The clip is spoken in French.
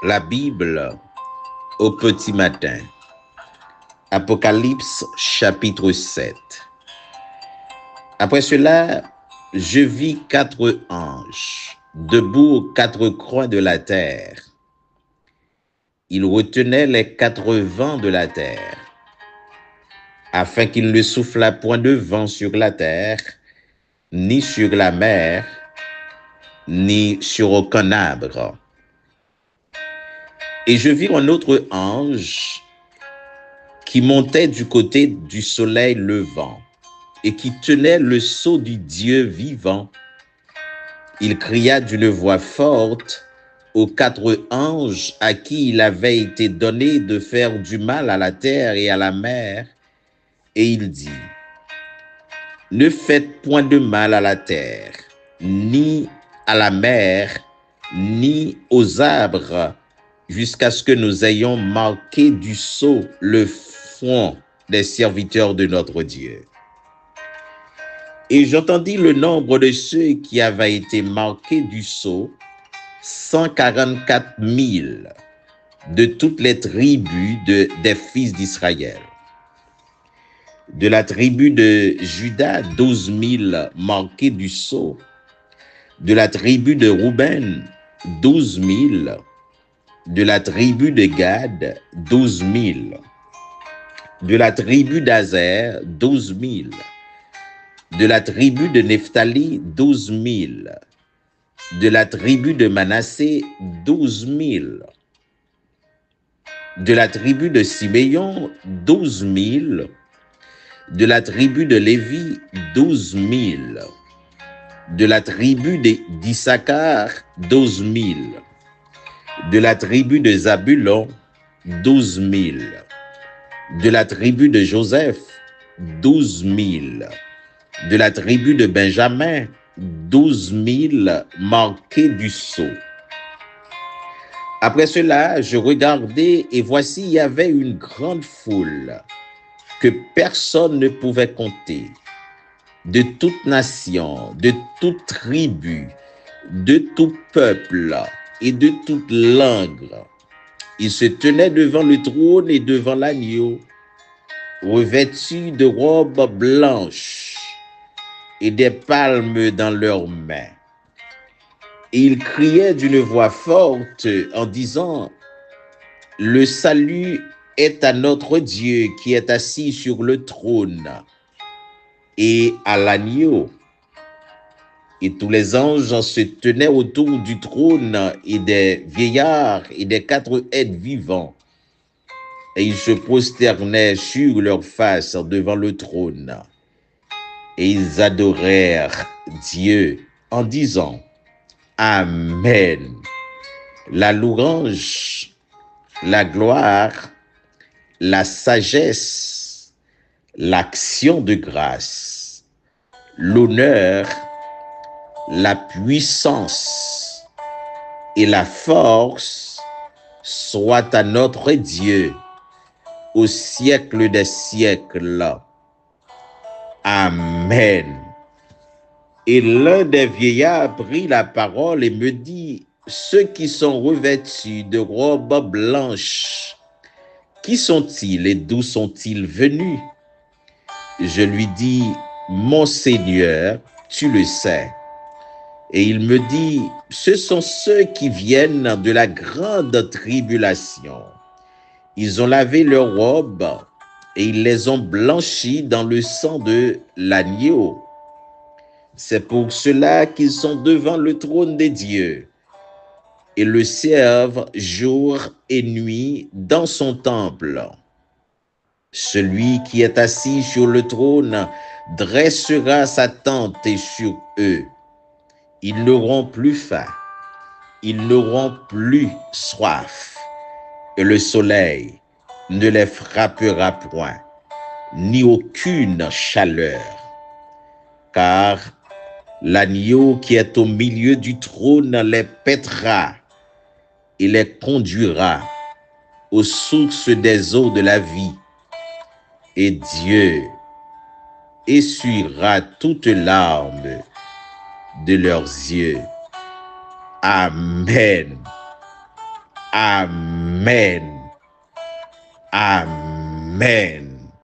La Bible au petit matin. Apocalypse chapitre 7. Après cela, je vis 4 anges debout aux 4 coins de la terre. Ils retenaient les 4 vents de la terre, afin qu'il ne soufflât point de vent sur la terre, ni sur la mer, ni sur aucun arbre. Et je vis un autre ange qui montait du côté du soleil levant et qui tenait le sceau du Dieu vivant. Il cria d'une voix forte aux 4 anges à qui il avait été donné de faire du mal à la terre et à la mer, et il dit: ne faites point de mal à la terre, ni à la mer, ni aux arbres, jusqu'à ce que nous ayons marqué du sceau le front des serviteurs de notre Dieu. Et j'entendis le nombre de ceux qui avaient été marqués du sceau, 144 000 de toutes les tribus des fils d'Israël. De la tribu de Juda, 12 000 marqués du sceau. De la tribu de Rouben, 12 000. De la tribu de Gad, 12 000. De la tribu d'Azer, 12 000. De la tribu de Nephtali, 12 000. De la tribu de Manassé, 12 000. De la tribu de Siméon, 12 000. De la tribu de Lévi, 12 000. De la tribu d'Issachar, 12 000. De la tribu de Zabulon, 12 000. De la tribu de Joseph, 12 000. De la tribu de Benjamin, 12 000 marqués du sceau. Après cela, je regardai et voici, il y avait une grande foule que personne ne pouvait compter, de toute nation, de toute tribu, de tout peuple et de toute langue. Ils se tenaient devant le trône et devant l'agneau, revêtus de robes blanches et des palmes dans leurs mains. Et ils criaient d'une voix forte en disant: le salut est à notre Dieu qui est assis sur le trône et à l'agneau. Et tous les anges se tenaient autour du trône et des vieillards et des 4 êtres vivants. Et ils se prosternaient sur leur face devant le trône. Et ils adorèrent Dieu en disant: Amen. La louange, la gloire, la sagesse, l'action de grâce, l'honneur, la puissance et la force soit à notre Dieu au siècle des siècles. Amen. Et l'un des vieillards prit la parole et me dit: ceux qui sont revêtus de robes blanches, qui sont-ils et d'où sont-ils venus? Je lui dis: mon Seigneur, tu le sais. Et il me dit: ce sont ceux qui viennent de la grande tribulation. Ils ont lavé leurs robes et ils les ont blanchies dans le sang de l'agneau. C'est pour cela qu'ils sont devant le trône de Dieu et le servent jour et nuit dans son temple. Celui qui est assis sur le trône dressera sa tente sur eux. Ils n'auront plus faim, ils n'auront plus soif, et le soleil ne les frappera point, ni aucune chaleur, car l'agneau qui est au milieu du trône les paîtra et les conduira aux sources des eaux de la vie, et Dieu essuiera toutes larmes de leurs yeux. Amen. Amen. Amen.